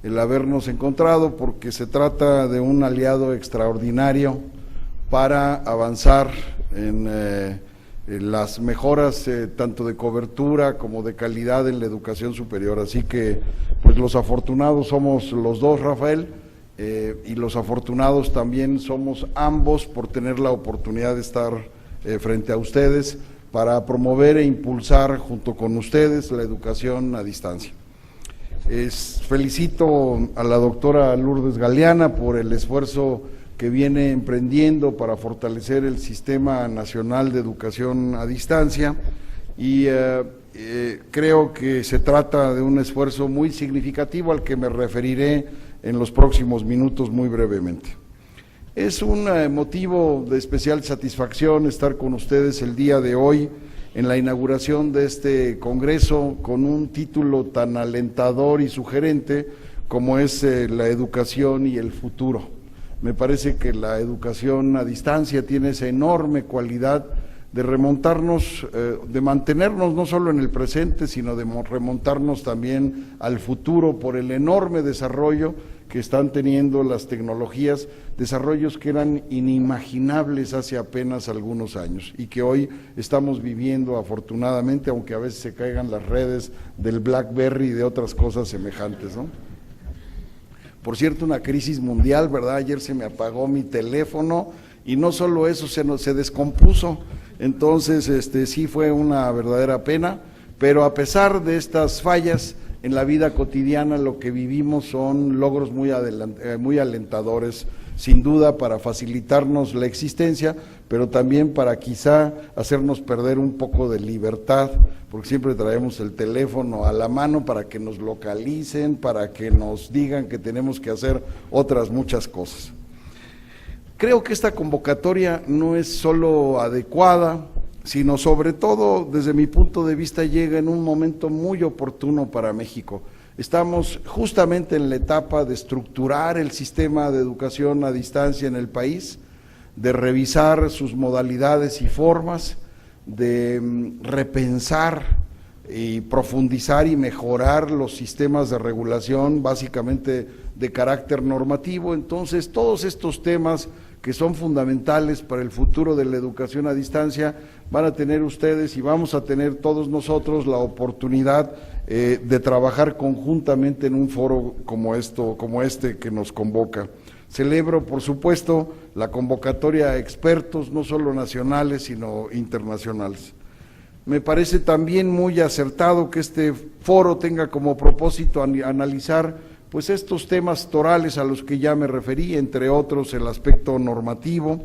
el habernos encontrado, porque se trata de un aliado extraordinario para avanzar en las mejoras tanto de cobertura como de calidad en la educación superior. Así que pues los afortunados somos los dos, Rafael, y los afortunados también somos ambos por tener la oportunidad de estar frente a ustedes para promover e impulsar junto con ustedes la educación a distancia. Felicito a la doctora Lourdes Galeana por el esfuerzo que viene emprendiendo para fortalecer el Sistema Nacional de Educación a Distancia y creo que se trata de un esfuerzo muy significativo al que me referiré en los próximos minutos muy brevemente. Es un motivo de especial satisfacción estar con ustedes el día de hoy en la inauguración de este congreso con un título tan alentador y sugerente como es la educación y el futuro. Me parece que la educación a distancia tiene esa enorme cualidad de remontarnos, de mantenernos no solo en el presente, sino de remontarnos también al futuro por el enorme desarrollo que están teniendo las tecnologías, desarrollos que eran inimaginables hace apenas algunos años y que hoy estamos viviendo afortunadamente, aunque a veces se caigan las redes del BlackBerry y de otras cosas semejantes, ¿no? Por cierto, una crisis mundial, ¿verdad? Ayer se me apagó mi teléfono y no solo eso, se descompuso, entonces sí fue una verdadera pena, pero a pesar de estas fallas, en la vida cotidiana lo que vivimos son logros muy alentadores, sin duda para facilitarnos la existencia, pero también para quizá hacernos perder un poco de libertad, porque siempre traemos el teléfono a la mano para que nos localicen, para que nos digan que tenemos que hacer otras muchas cosas. Creo que esta convocatoria no es solo adecuada, sino sobre todo, desde mi punto de vista, llega en un momento muy oportuno para México. Estamos justamente en la etapa de estructurar el sistema de educación a distancia en el país, de revisar sus modalidades y formas, de repensar y profundizar y mejorar los sistemas de regulación, básicamente de carácter normativo. Entonces, todos estos temas que son fundamentales para el futuro de la educación a distancia, van a tener ustedes y vamos a tener todos nosotros la oportunidad de trabajar conjuntamente en un foro como este que nos convoca. Celebro, por supuesto, la convocatoria a expertos, no solo nacionales, sino internacionales. Me parece también muy acertado que este foro tenga como propósito analizar pues estos temas torales a los que ya me referí, entre otros el aspecto normativo,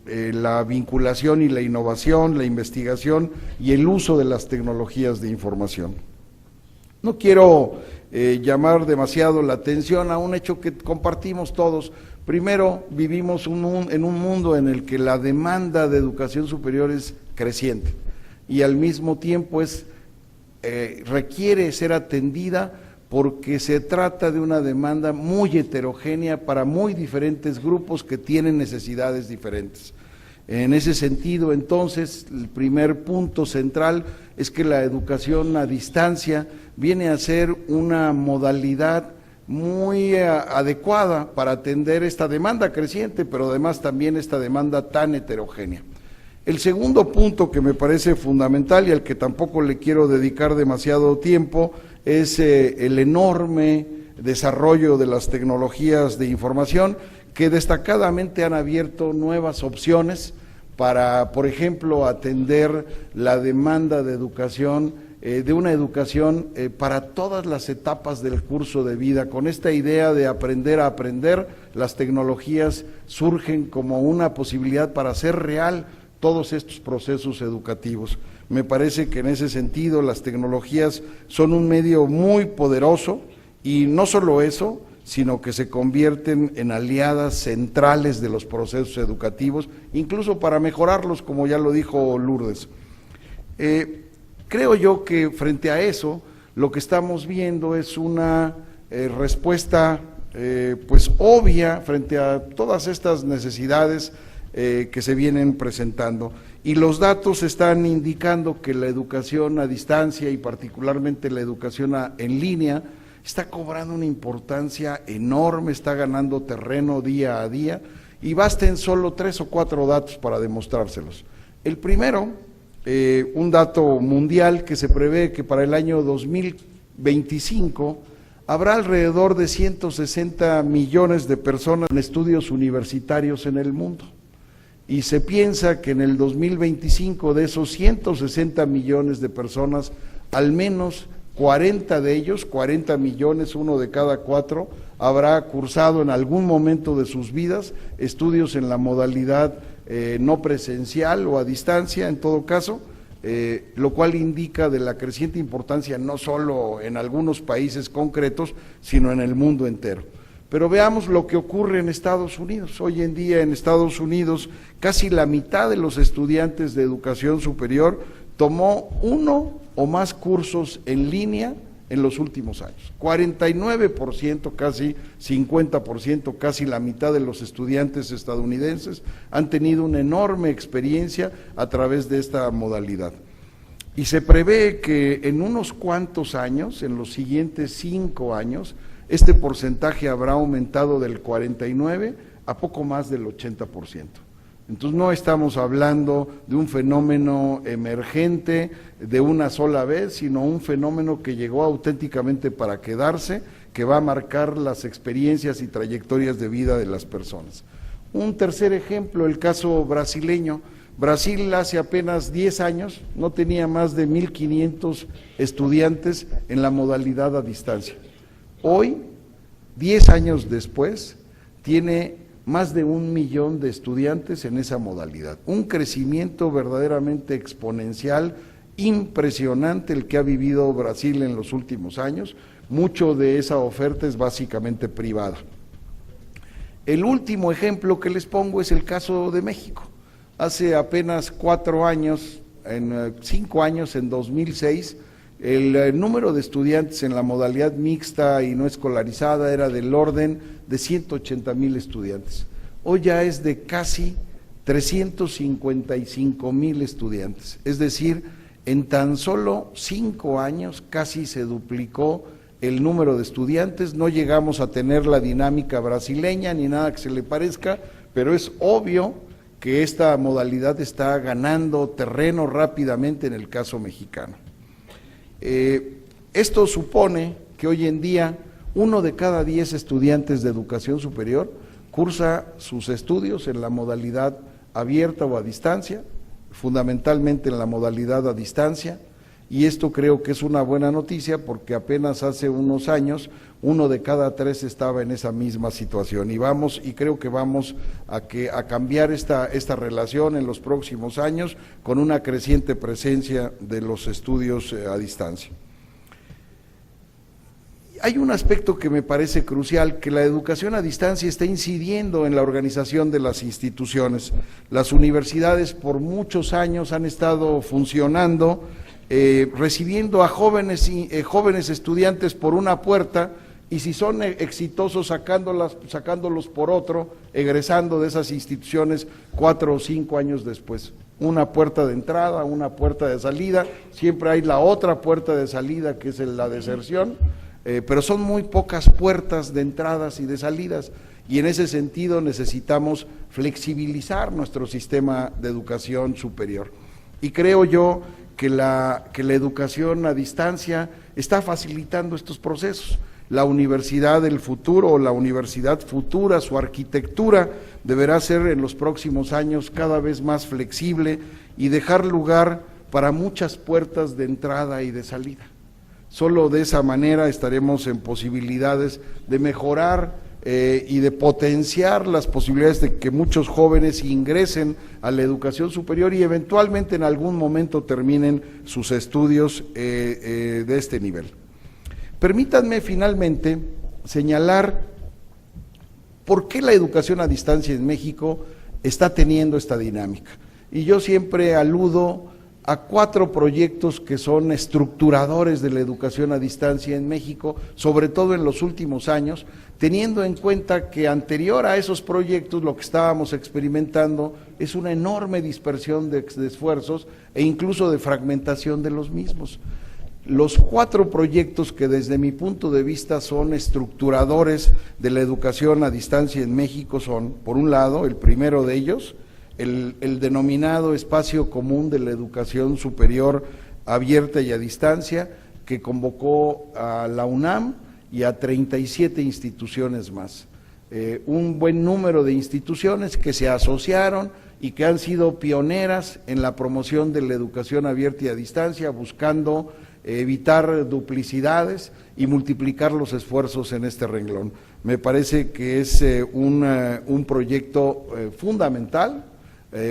la vinculación y la innovación, la investigación y el uso de las tecnologías de información. No quiero llamar demasiado la atención a un hecho que compartimos todos. Primero, vivimos en un mundo en el que la demanda de educación superior es creciente y al mismo tiempo requiere ser atendida porque se trata de una demanda muy heterogénea para muy diferentes grupos que tienen necesidades diferentes. En ese sentido, entonces, el primer punto central es que la educación a distancia viene a ser una modalidad muy adecuada para atender esta demanda creciente, pero además también esta demanda tan heterogénea. El segundo punto que me parece fundamental y al que tampoco le quiero dedicar demasiado tiempo es el enorme desarrollo de las tecnologías de información que destacadamente han abierto nuevas opciones para, por ejemplo, atender la demanda de educación, de una educación para todas las etapas del curso de vida. Con esta idea de aprender a aprender, las tecnologías surgen como una posibilidad para hacer real todos estos procesos educativos. Me parece que en ese sentido las tecnologías son un medio muy poderoso y no solo eso, sino que se convierten en aliadas centrales de los procesos educativos, incluso para mejorarlos, como ya lo dijo Lourdes. Creo yo que frente a eso, lo que estamos viendo es una respuesta pues obvia frente a todas estas necesidades que se vienen presentando. Y los datos están indicando que la educación a distancia y particularmente la educación en línea está cobrando una importancia enorme, está ganando terreno día a día, y basten solo 3 o 4 datos para demostrárselos. El primero, un dato mundial que se prevé que para el año 2025 habrá alrededor de 160 millones de personas en estudios universitarios en el mundo. Y se piensa que en el 2025 de esos 160 millones de personas, al menos 40 de ellos, 40 millones, uno de cada 4, habrá cursado en algún momento de sus vidas estudios en la modalidad no presencial o a distancia, en todo caso, lo cual indica de la creciente importancia no solo en algunos países concretos, sino en el mundo entero. Pero veamos lo que ocurre en Estados Unidos. Hoy en día en Estados Unidos casi la mitad de los estudiantes de educación superior tomó 1 o más cursos en línea en los últimos años. 49%, casi 50%, casi la mitad de los estudiantes estadounidenses han tenido una enorme experiencia a través de esta modalidad. Y se prevé que en unos cuantos años, en los siguientes 5 años, este porcentaje habrá aumentado del 49% a poco más del 80%. Entonces no estamos hablando de un fenómeno emergente de una sola vez, sino un fenómeno que llegó auténticamente para quedarse, que va a marcar las experiencias y trayectorias de vida de las personas. Un tercer ejemplo, el caso brasileño. Brasil hace apenas 10 años no tenía más de 1,500 estudiantes en la modalidad a distancia. Hoy, 10 años después, tiene más de 1 millón de estudiantes en esa modalidad. Un crecimiento verdaderamente exponencial, impresionante el que ha vivido Brasil en los últimos años. Mucho de esa oferta es básicamente privada. El último ejemplo que les pongo es el caso de México. Hace apenas 4 años, 5 años, en 2006, el número de estudiantes en la modalidad mixta y no escolarizada era del orden de 180,000 estudiantes. Hoy ya es de casi 355,000 estudiantes. Es decir, en tan solo 5 años casi se duplicó el número de estudiantes. No llegamos a tener la dinámica brasileña ni nada que se le parezca, pero es obvio que esta modalidad está ganando terreno rápidamente en el caso mexicano. Esto supone que hoy en día 1 de cada 10 estudiantes de educación superior cursa sus estudios en la modalidad abierta o a distancia, fundamentalmente en la modalidad a distancia, y esto creo que es una buena noticia porque apenas hace unos años 1 de cada 3 estaba en esa misma situación, y creo que vamos a cambiar esta relación en los próximos años con una creciente presencia de los estudios a distancia. Hay un aspecto que me parece crucial, que la educación a distancia está incidiendo en la organización de las instituciones. Las universidades por muchos años han estado funcionando, recibiendo a jóvenes estudiantes por una puerta, y si son exitosos sacándolos por otro, egresando de esas instituciones 4 o 5 años después. Una puerta de entrada, una puerta de salida, siempre hay la otra puerta de salida que es la deserción, pero son muy pocas puertas de entradas y de salidas, y en ese sentido necesitamos flexibilizar nuestro sistema de educación superior. Y creo yo que la educación a distancia está facilitando estos procesos. La universidad del futuro o la universidad futura, su arquitectura deberá ser en los próximos años cada vez más flexible y dejar lugar para muchas puertas de entrada y de salida. Solo de esa manera estaremos en posibilidades de mejorar y de potenciar las posibilidades de que muchos jóvenes ingresen a la educación superior y eventualmente en algún momento terminen sus estudios de este nivel. Permítanme finalmente señalar por qué la educación a distancia en México está teniendo esta dinámica. Y yo siempre aludo a 4 proyectos que son estructuradores de la educación a distancia en México, sobre todo en los últimos años, teniendo en cuenta que anterior a esos proyectos lo que estábamos experimentando es una enorme dispersión de esfuerzos e incluso de fragmentación de los mismos. Los 4 proyectos que desde mi punto de vista son estructuradores de la educación a distancia en México son, por un lado, el primero de ellos, el denominado Espacio Común de la Educación Superior Abierta y a Distancia, que convocó a la UNAM y a 37 instituciones más. Un buen número de instituciones que se asociaron y que han sido pioneras en la promoción de la educación abierta y a distancia, buscando evitar duplicidades y multiplicar los esfuerzos en este renglón. Me parece que es un proyecto fundamental,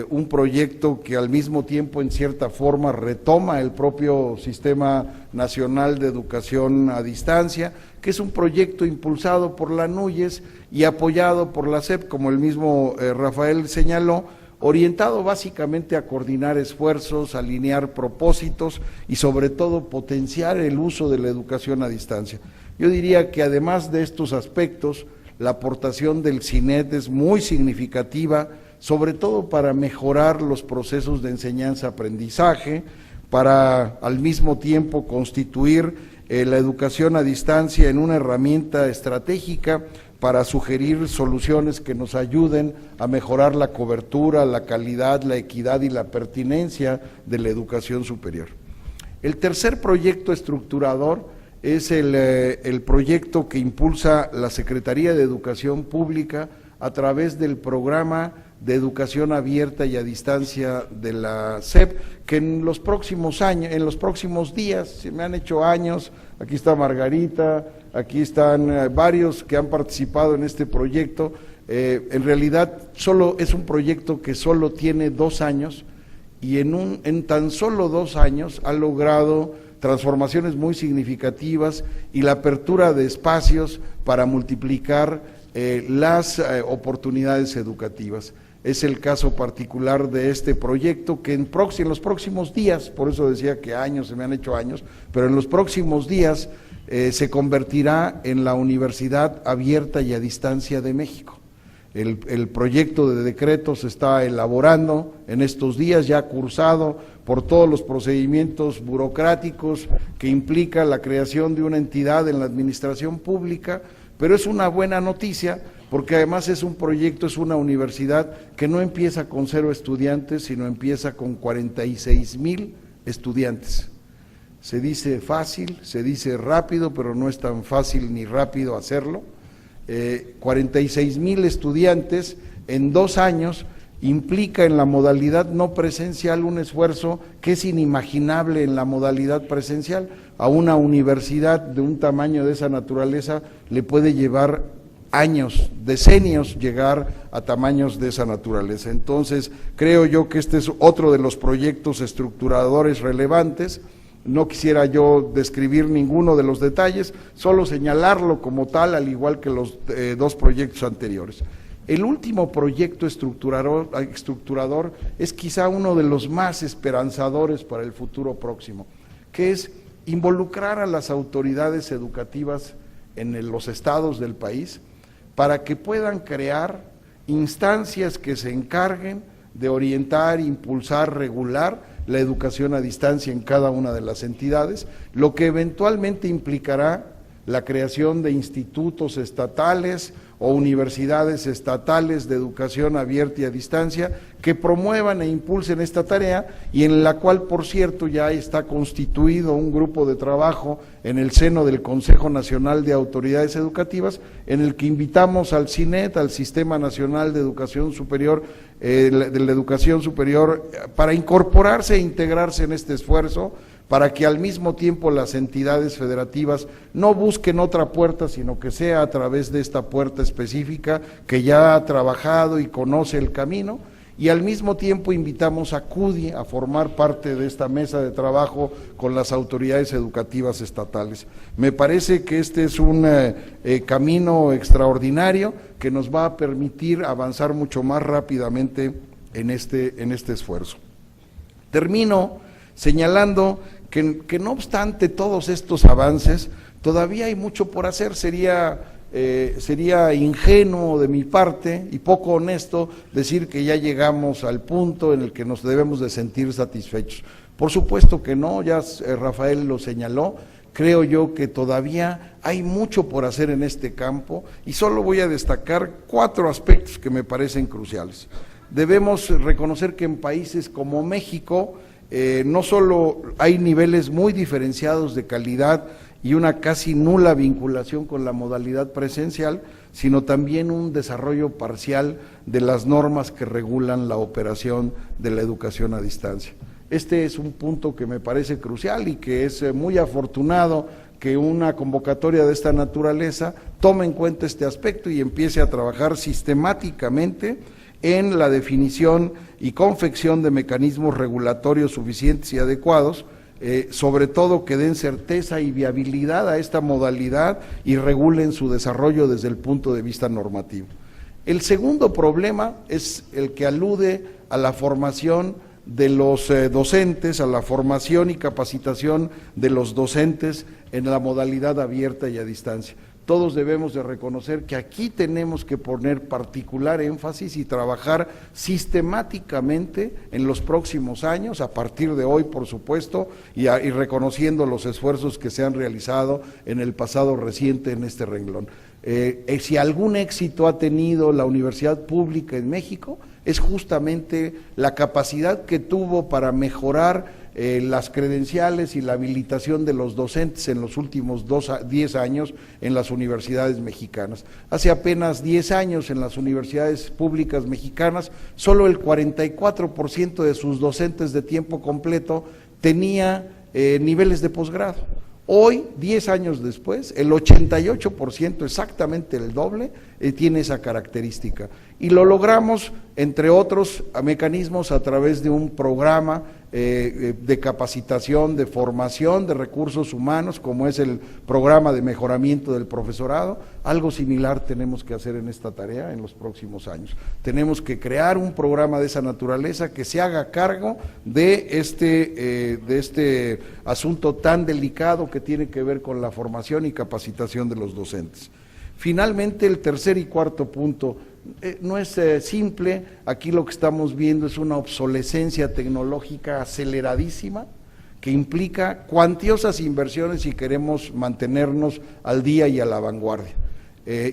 un proyecto que al mismo tiempo en cierta forma retoma el propio Sistema Nacional de Educación a Distancia, que es un proyecto impulsado por la NUYES y apoyado por la SEP, como el mismo Rafael señaló, orientado básicamente a coordinar esfuerzos, alinear propósitos y sobre todo potenciar el uso de la educación a distancia. Yo diría que además de estos aspectos, la aportación del CINET es muy significativa, sobre todo para mejorar los procesos de enseñanza-aprendizaje, para al mismo tiempo constituir la educación a distancia en una herramienta estratégica para sugerir soluciones que nos ayuden a mejorar la cobertura, la calidad, la equidad y la pertinencia de la educación superior. El tercer proyecto estructurador es el proyecto que impulsa la Secretaría de Educación Pública a través del programa de educación abierta y a distancia de la SEP, que en los próximos años, en los próximos días, se me han hecho años, aquí está Margarita, aquí están varios que han participado en este proyecto. En realidad solo es un proyecto que solo tiene 2 años y en tan solo 2 años ha logrado transformaciones muy significativas y la apertura de espacios para multiplicar las oportunidades educativas. Es el caso particular de este proyecto que en los próximos días, por eso decía que años, se me han hecho años, pero en los próximos días se convertirá en la Universidad Abierta y a Distancia de México. El proyecto de decreto se está elaborando en estos días, ya cursado por todos los procedimientos burocráticos que implica la creación de una entidad en la administración pública, pero es una buena noticia porque además es un proyecto, es una universidad que no empieza con 0 estudiantes, sino empieza con 46,000 estudiantes. Se dice fácil, se dice rápido, pero no es tan fácil ni rápido hacerlo. 46,000 estudiantes en 2 años implica en la modalidad no presencial un esfuerzo que es inimaginable en la modalidad presencial. A una universidad de un tamaño de esa naturaleza le puede llevar años, decenios llegar a tamaños de esa naturaleza. Entonces, creo yo que este es otro de los proyectos estructuradores relevantes. No quisiera yo describir ninguno de los detalles, solo señalarlo como tal, al igual que los 2 proyectos anteriores. El último proyecto estructurador es quizá uno de los más esperanzadores para el futuro próximo, que es involucrar a las autoridades educativas en los estados del país para que puedan crear instancias que se encarguen de orientar, impulsar, regular la educación a distancia en cada una de las entidades, lo que eventualmente implicará la creación de institutos estatales o universidades estatales de educación abierta y a distancia que promuevan e impulsen esta tarea y en la cual, por cierto, ya está constituido un grupo de trabajo en el seno del Consejo Nacional de Autoridades Educativas, en el que invitamos al CINET, al Sistema Nacional de Educación Superior, para incorporarse e integrarse en este esfuerzo, para que al mismo tiempo las entidades federativas no busquen otra puerta, sino que sea a través de esta puerta específica que ya ha trabajado y conoce el camino, y al mismo tiempo invitamos a CUDI a formar parte de esta mesa de trabajo con las autoridades educativas estatales. Me parece que este es un camino extraordinario que nos va a permitir avanzar mucho más rápidamente en este esfuerzo. Termino señalando que no obstante todos estos avances, todavía hay mucho por hacer. Sería ingenuo de mi parte y poco honesto decir que ya llegamos al punto en el que nos debemos de sentir satisfechos. Por supuesto que no, ya Rafael lo señaló. Creo yo que todavía hay mucho por hacer en este campo y solo voy a destacar 4 aspectos que me parecen cruciales. Debemos reconocer que en países como México no solo hay niveles muy diferenciados de calidad y una casi nula vinculación con la modalidad presencial, sino también un desarrollo parcial de las normas que regulan la operación de la educación a distancia. Este es un punto que me parece crucial y que es muy afortunado que una convocatoria de esta naturaleza tome en cuenta este aspecto y empiece a trabajar sistemáticamente en la definición y confección de mecanismos regulatorios suficientes y adecuados, sobre todo que den certeza y viabilidad a esta modalidad y regulen su desarrollo desde el punto de vista normativo. El segundo problema es el que alude a la formación de los docentes, a la formación y capacitación de los docentes en la modalidad abierta y a distancia. Todos debemos de reconocer que aquí tenemos que poner particular énfasis y trabajar sistemáticamente en los próximos años, a partir de hoy, por supuesto, y reconociendo los esfuerzos que se han realizado en el pasado reciente en este renglón. Si algún éxito ha tenido la universidad pública en México, es justamente la capacidad que tuvo para mejorar las credenciales y la habilitación de los docentes en los últimos 10 años en las universidades mexicanas. Hace apenas 10 años en las universidades públicas mexicanas, solo el 44% de sus docentes de tiempo completo tenía niveles de posgrado. Hoy, 10 años después, el 88%, exactamente el doble, tiene esa característica. Y lo logramos, entre otros mecanismos, a través de un programa de capacitación, de formación de recursos humanos, como es el programa de mejoramiento del profesorado. Algo similar tenemos que hacer en esta tarea en los próximos años. Tenemos que crear un programa de esa naturaleza que se haga cargo de este asunto tan delicado que tiene que ver con la formación y capacitación de los docentes. Finalmente, el tercer y cuarto punto, no es simple. Aquí lo que estamos viendo es una obsolescencia tecnológica aceleradísima que implica cuantiosas inversiones si queremos mantenernos al día y a la vanguardia.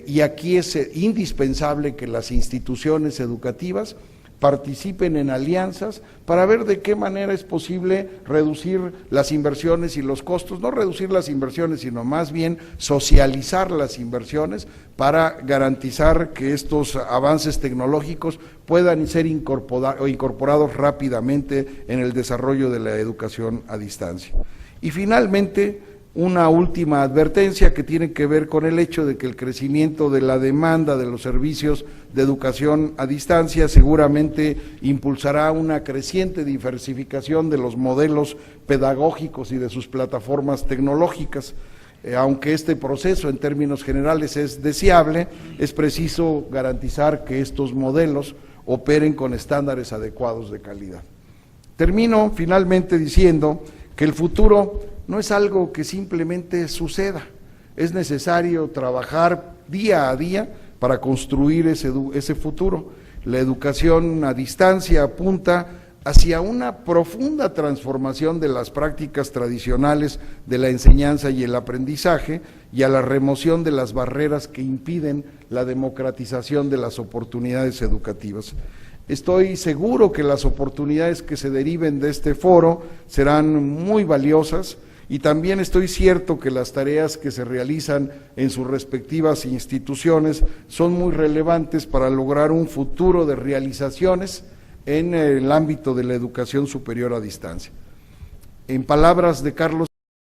Y aquí es indispensable que las instituciones educativas participen en alianzas para ver de qué manera es posible reducir las inversiones y los costos, no reducir las inversiones, sino más bien socializar las inversiones para garantizar que estos avances tecnológicos puedan ser incorporados rápidamente en el desarrollo de la educación a distancia. Y finalmente, una última advertencia que tiene que ver con el hecho de que el crecimiento de la demanda de los servicios de educación a distancia seguramente impulsará una creciente diversificación de los modelos pedagógicos y de sus plataformas tecnológicas. Aunque este proceso en términos generales es deseable, es preciso garantizar que estos modelos operen con estándares adecuados de calidad. Termino finalmente diciendo que el futuro no es algo que simplemente suceda, es necesario trabajar día a día para construir ese futuro. La educación a distancia apunta hacia una profunda transformación de las prácticas tradicionales de la enseñanza y el aprendizaje y a la remoción de las barreras que impiden la democratización de las oportunidades educativas. Estoy seguro que las oportunidades que se deriven de este foro serán muy valiosas y también estoy cierto que las tareas que se realizan en sus respectivas instituciones son muy relevantes para lograr un futuro de realizaciones en el ámbito de la educación superior a distancia. En palabras de Carlos